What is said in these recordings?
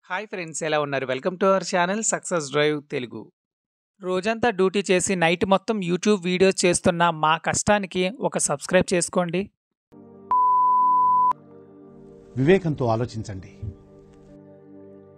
Hi friends, ఎలా ఉన్నారు? Welcome to our channel success drive Telugu. రోజంతా డ్యూటీ చేసి నైట్ మొత్తం యూట్యూబ్ వీడియోస్ చేస్తున్న మా కష్టానికి ఒక సబ్స్క్రైబ్ చేసుకోండి. వివేకంతో ఆలోచించండి.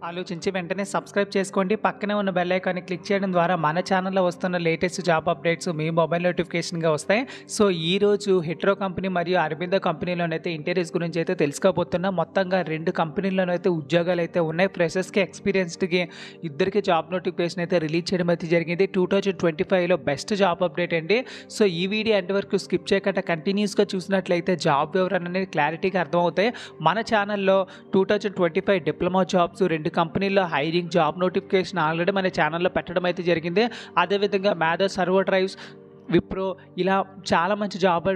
ఆలోచించి వెంటనే సబ్స్క్రైబ్ చేసుకోండి. పక్కనే ఉన్న బెల్ ఐకాన్ని క్లిక్ చేయడం ద్వారా మన ఛానల్లో వస్తున్న లేటెస్ట్ జాబ్ అప్డేట్స్ మీ మొబైల్ నోటిఫికేషన్గా వస్తాయి. సో ఈరోజు హెట్రో కంపెనీ మరియు అరబిందో కంపెనీలోనైతే ఇంటర్వ్యూస్ గురించి అయితే తెలుసుకోబోతున్నాం. మొత్తంగా 2 కంపెనీల్లోనైతే ఉద్యోగాలు అయితే ఉన్నాయి. ఫ్రెషర్స్కి, ఎక్స్పీరియన్స్డ్కి ఇద్దరికి జాబ్ నోటిఫికేషన్ అయితే రిలీజ్ చేయడం అయితే జరిగింది. 2025లో బెస్ట్ జాబ్ అప్డేట్ అండి. సో ఈ వీడియో ఎంతవరకు స్కిప్ చేయకుండా కంటిన్యూస్గా చూసినట్లయితే జాబ్ వివరణ అనేది క్లారిటీగా అర్థమవుతాయి. మన ఛానల్లో 2025 డిప్లొమా జాబ్స్ 2 కంపెనీల్లో హైరింగ్ జాబ్ నోటిఫికేషన్ ఆల్రెడీ మన ఛానల్లో పెట్టడం అయితే జరిగింది. అదేవిధంగా మ్యాథర్, సర్వో డ్రైవ్స్, విప్రో ఇలా చాలా మంచి జాబ్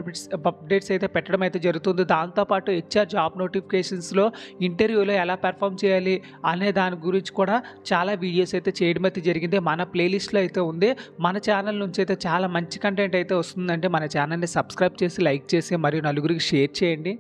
అప్డేట్స్ అయితే పెట్టడం అయితే జరుగుతుంది. దాంతోపాటు హెచ్ఆర్ జాబ్ నోటిఫికేషన్స్లో ఇంటర్వ్యూలో ఎలా పెర్ఫామ్ చేయాలి అనే దాని గురించి కూడా చాలా వీడియోస్ అయితే చేయడం అయితే జరిగింది. మన ప్లేలిస్ట్లో అయితే ఉంది. మన ఛానల్ నుంచి అయితే చాలా మంచి కంటెంట్ అయితే వస్తుందంటే మన ఛానల్ని సబ్స్క్రైబ్ చేసి, లైక్ చేసి మరియు నలుగురికి షేర్ చేయండి.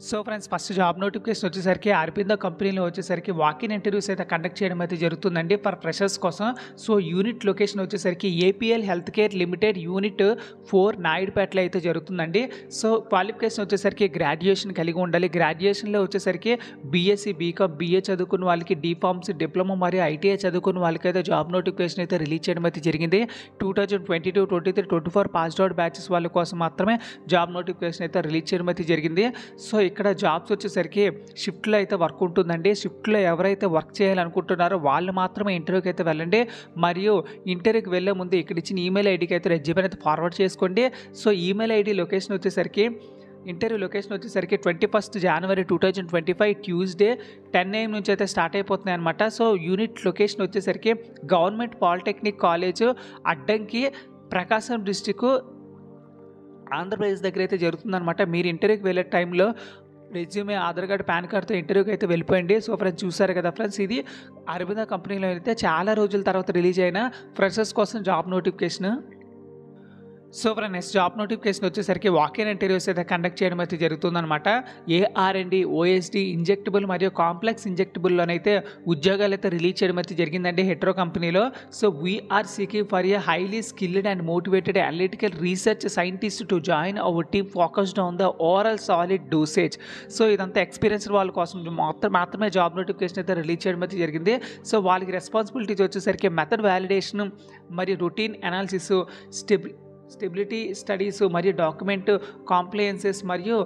So friends, first job notification వచ్చేసరికి అరబిందో కంపెనీలో వచ్చేసరికి వాకిన్ ఇంటర్వ్యూస్ అయితే కండక్ట్ చేయడం అయితే జరుగుతుందండి ఫర్ ఫ్రెషర్స్ కోసం. సో యూనిట్ లొకేషన్ వచ్చేసరికి APL health care limited unit 4 నాయుడుపేటలో అయితే జరుగుతుందండి. సో క్వాలిఫికేషన్ వచ్చేసరికి గ్రాడ్యుయేషన్ కలిగి ఉండాలి. గ్రాడ్యుయేషన్లో వచ్చేసరికి బీఎస్సీ, బీకామ్, బీఏ చదువుకున్న వాళ్ళకి, డీఫార్మసీ, డిప్లొమా మరియు ఐటీఐ చదువుకున్న వాళ్ళకి అయితే జాబ్ నోటిఫికేషన్ అయితే రిలీజ్ చేయడం అయితే జరిగింది. 2022, 23, 24 పాస్డ్ అవుట్ బ్యాచెస్ వాళ్ళ కోసం మాత్రమే జాబ్ నోటిఫికేషన్ అయితే రిలీజ్ చేయడం అయితే జరిగింది. సో ఇక్కడ జాబ్స్ వచ్చేసరికి షిఫ్ట్లో అయితే వర్క్ ఉంటుందండి. షిఫ్ట్లో ఎవరైతే వర్క్ చేయాలనుకుంటున్నారో వాళ్ళు మాత్రమే ఇంటర్వ్యూకి అయితే వెళ్ళండి. మరియు ఇంటర్వ్యూకి వెళ్ళే ముందు ఇక్కడ ఇచ్చిన ఈమెయిల్ ఐడికి అయితే రెజ్యూమే అయితే ఫార్వర్డ్ చేసుకోండి. సో ఈమెయిల్ ఐడి లొకేషన్ వచ్చేసరికి ఇంటర్వ్యూ లొకేషన్ వచ్చేసరికి 21 జనవరి 2025 ట్యూస్డే 10 AM నుంచి అయితే స్టార్ట్ అయిపోతున్నాయి అనమాట. సో యూనిట్ లొకేషన్ వచ్చేసరికి గవర్నమెంట్ పాలిటెక్నిక్ కాలేజ్ అడ్డంకి, ప్రకాశం డిస్టిక్, ఆంధ్రప్రదేశ్ దగ్గర అయితే జరుగుతుందన్నమాట. మీరు ఇంటర్వ్యూకి వెళ్ళే టైంలో రెజ్యూమే, ఆధార్ కార్డు, పాన్ కార్డ్తో ఇంటర్వ్యూకి అయితే వెళ్ళిపోయింది. సో ఫ్రెండ్స్, చూసారు కదా ఫ్రెండ్స్, ఇది అరబిందో కంపెనీలో అయితే చాలా రోజుల తర్వాత రిలీజ్ అయిన ఫ్రెషర్స్ కోసం job notification. So friend, next job notification వచ్చేసరికి వాకిన్ ఇంటర్వ్యూస్ అయితే కండక్ట్ చేయడం అయితే జరుగుతుందన్నమాట. AR&D, OSD, ఇంజెక్టబుల్ మరియు కాంప్లెక్స్ ఇంజెక్టబుల్లోనైతే ఉద్యోగాలు అయితే రిలీజ్ చేయడం అయితే జరిగిందండి హెట్రో కంపెనీలో. So we're seeking for a highly skilled and motivated analytical research scientist to join our team focused on the oral solid dosage. So ఇదంతా ఎక్స్పీరియన్స్డ్ వాళ్ళ కోసం మాత్రమే జాబ్ నోటిఫికేషన్ అయితే రిలీజ్ చేయడం అయితే జరిగింది. సో వాళ్ళకి రెస్పాన్సిబిలిటీస్ వచ్చేసరికి మెథడ్ వ్యాలిడేషన్ మరియు రొటీన్ అనాలిసిస్, స్టెబిలిటీ స్టడీస్ మరియు డాక్యుమెంట్ కాంప్లయన్సెస్ మరియు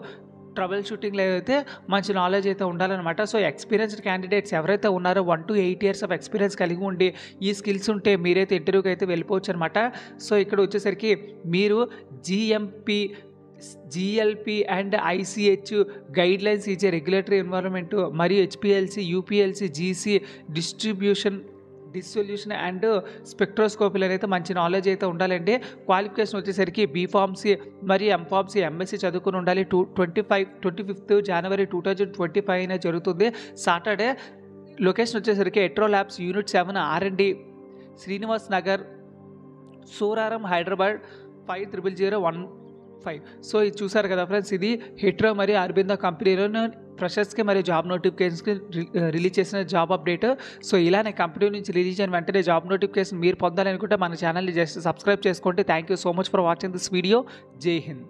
ట్రబుల్ షూటింగ్లో అయితే మంచి నాలెడ్జ్ అయితే ఉండాలన్నమాట. సో ఎక్స్పీరియన్స్డ్ క్యాండిడేట్స్ ఎవరైతే ఉన్నారో 1 to 8 years ఆఫ్ ఎక్స్పీరియన్స్ కలిగి ఉండి ఈ స్కిల్స్ ఉంటే మీరైతే ఇంటర్వ్యూకి అయితే వెళ్ళిపోవచ్చు అనమాట. సో ఇక్కడ వచ్చేసరికి మీరు GLP అండ్ ICH గైడ్లైన్స్ ఇచ్చే రెగ్యులేటరీ ఎన్వైరన్మెంట్ మరియు HPLC, UPLC, GC dissolution and స్పెక్ట్రోస్కోపీలో అయితే మంచి నాలెడ్జ్ అయితే ఉండాలండి. క్వాలిఫికేషన్ వచ్చేసరికి బీఫార్మసీ మరియు ఎంఫార్మసీ, MSc చదువుకుని ఉండాలి. 25 జనవరి 2025 జరుగుతుంది, సాటర్డే. లొకేషన్ వచ్చేసరికి Hetero labs unit 7 R&D, Srinivas Nagar, Suraram, Hyderabad 500115. So ఇది చూసారు కదా ఫ్రెండ్స్, ఇది హెట్రో మరియు అరబిందో కంపెనీలో ఫ్రెషర్స్కి మరియు జాబ్ నోటిఫికేషన్స్కి రిలీజ్ చేసిన జాబ్ అప్డేట్. సో ఇలానే కంపెనీ నుంచి రిలీజ్ అయిన వెంటనే జాబ్ నోటిఫికేషన్ మీరు పొందాలనుకుంటే మన ఛానల్ని జస్ట్ సబ్స్క్రైబ్ చేసుకోండి. Thank you so much for watching this video. జై హింద్.